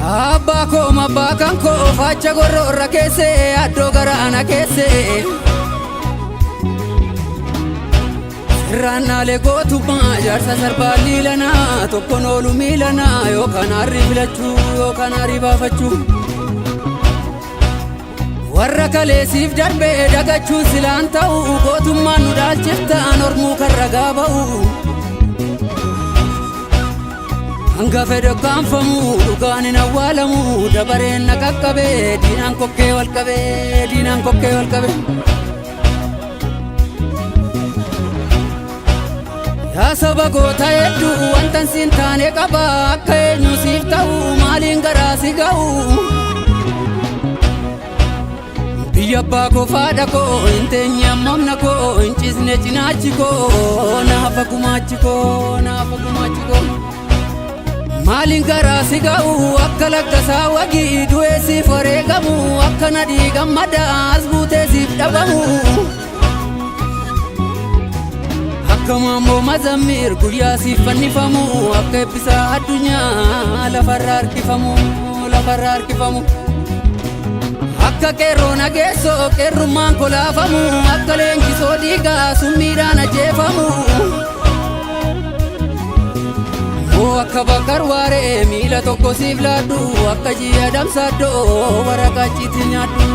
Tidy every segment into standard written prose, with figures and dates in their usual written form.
Abba mabbakan ko facha gororra keesse addo garaana keesse Sirraannaalee gootummaa jaarsa sarbaa liilana tokkoon oolu miilana yookaan harri filachuu yookaan harri baafachuu warra kaleessiif darbee dagachuu silaan ta'u gootummaan nu dhaalchiftaan ormuu kan ragaa ba'u hanga fedhe kaanfamu dhugaan hin awwaalamu dabareen na qaqqabee diinaan kokkee wal qabee diinaan kokkee wal qabee yaa saba goota hedduu wantan siin taane qaba akka eenyu siif ta'u maaliin garaa si ga'u biyya abbaa koo faadha koo hin teenye ammamna koo hin cisne cinaachi koo naafa gumaachi koo naafa gumaachi koo maaliin garaa si ga'u akka laggasaa wagii du'ee siif wareegamu akka nadhii gammadaas buutee siif dhabamu akka maammoo mazammir guyyaa siif fannifamu akka eebbisaa addunyaa lafarra harkifamu akka qeerroo nageessoo qeerrummaan kolaafamu akka leenjisoo dhiigaa summiidhaan ajjeefamu akka bakkar waaree miila tokko siif laaddu akka ji'a damsaaddoo waraqaachiiti nyaaddu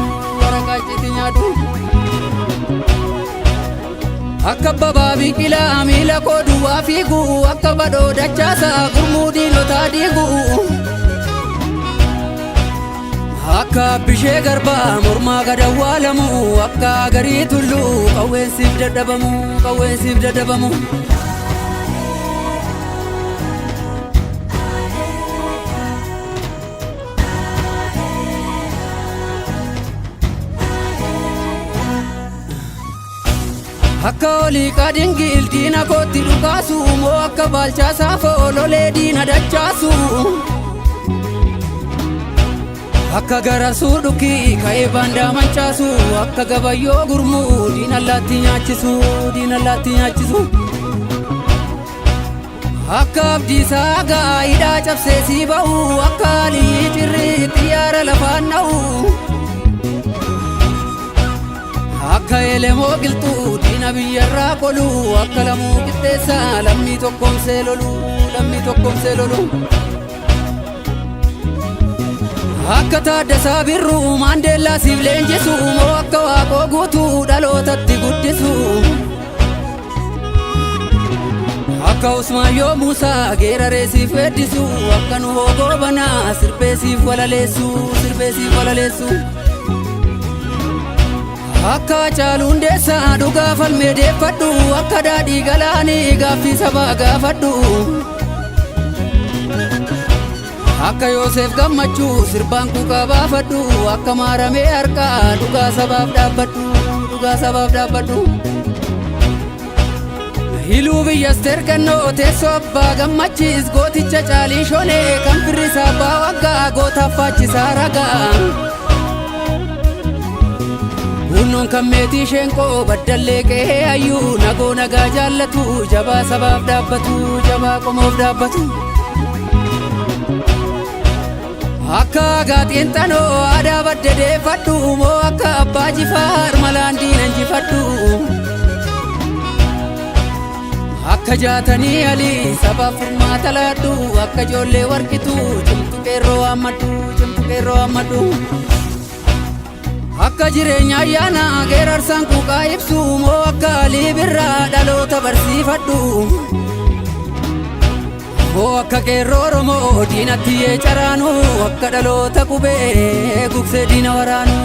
akka babaa biqilaa miila koo duwwaa fiigu akka badoo dachaasaa gurmuu diinotaa dhiigu akka bishee garbaa mormaa gad awwaalamu akka garii tulluu qawweensiif dadhabamu akka olii qaadingil diina kootti dhukaasu moo akka baalchaasaa foololee diina dachaasu akka gararsuu dhukii ka'ee baandaa mancaasu akka gabayyoo gurmuu diina allaatti nyaachisu akka abdiisaa gaa'idhaa cabsee sii ba'u akka aliyyi cirrii xiyyaara lafaan na'u akka elemoo qilxuu diina biyyarraa qolu akka lamuu qixxeessaa lammii tokkoomsee lolu akka taaddasaa birruu maandeellaa siif leenjisu moo akka waaqoo guutuu dhalootatti guddisu akka usmaayyoo muusaa geeraree siif weeddisu akka nu hoogoo banaa sirbee siif walaleessu akka caaluun deessaa dhugaa falmee deeffadhu akka daadhii galaanii gaaffii sabaa gaafadhu akka Yoosef gammachuu sirbaan kuukaa baafadhu akka maaramee harkaa dhugaa sabaaf dhaabbadhu hiluu biyyas tergannoo teessoo abbaa gammachiis gooticha caalii shonee kan firrisaa abbaa waggaa gootaaf faachisaa ragaa hunnoon kan meetii sheenqoo baddallee qe'ee hayyuu nagoo nagaa jaallatu jabaa sabaaf dhaabbatu jabaa qomoof dhaabbatu akka gaaxiin xanoo aadaa badde deeffadhu moo akka abbaa jifaar malaan diina injifadhu akka jaatanii alii sabaaf furmaata laadhu akka ijoollee warqituu cimtu qeerroo hammadhu akka jireenya ayyaana geerarsaan kuuqaa ibsu moo akka alii birraa dhaloota barsiifadhu moo akka qeerroo Oromoo diinatti yeecharaanu akka dhaloota qubee gugsee diina waraanu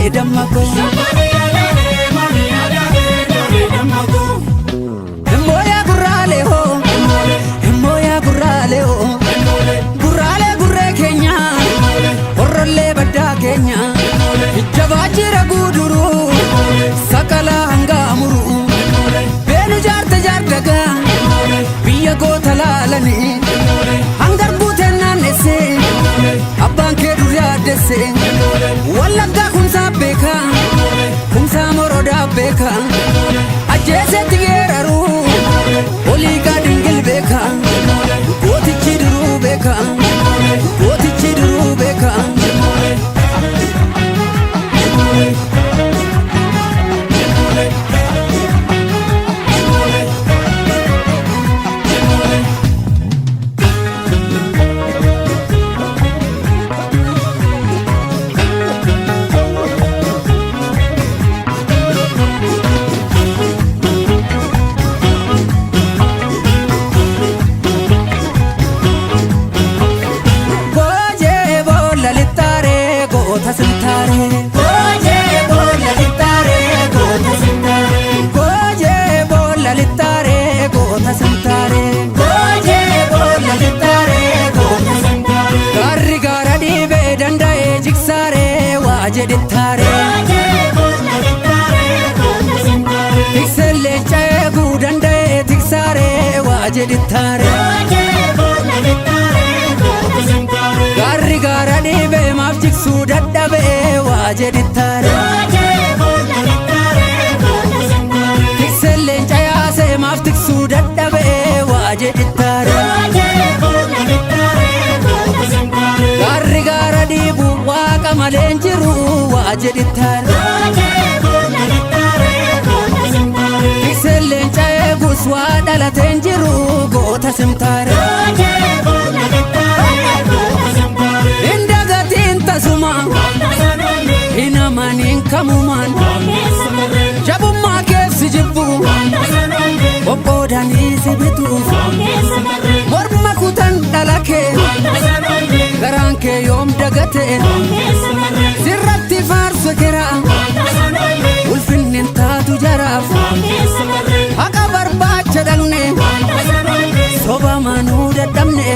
dole dammako Moya gurale ho Moya gurale ho Gurale gurre kenya Orrolle badda kenya Jabajira guduru Sakala hangamuru Benu jarte jartaga Biya gota lalani Hangar buten nanese Abban ke durya dese Wallaga kumsa beka Kumsa moroda beka Ajese tigeraru Oliga dingil beka Goti chiduru beka Goti chiduru beka jeditare Tikselle chaegu dandae tiksare wajeditare Garri gara dibe maaf tiksu daddabe wajeditare Tikselle chayase maaf tiksu daddabe wajeditare Garri gara dibu waqa malenjiru wajeditare Tiksellen chayegus wadalatenjiru gota simtare Indagatin tasuma Inamanin kamuman Jabumma kef sijibbu Okodani sibitu Morma kutan dalake Garanke yom dagate Sirratti farso kera Ulfinnin taatu jaraf Haqa barbaacha dalne Soba manuu daddamne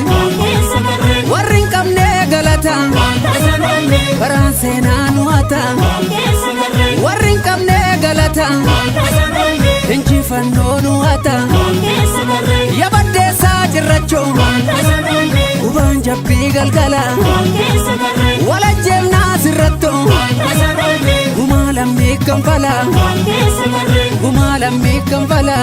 Warrin qabne galata Garaan seenaa nu hata Warrin qabne galata Injifannoo nu hata Yabaddeessaa cirracho Ubaan jabbii galgala Walajjeemnaa sirratto Gumaa lammii kanfala Gumaa lammii kanfala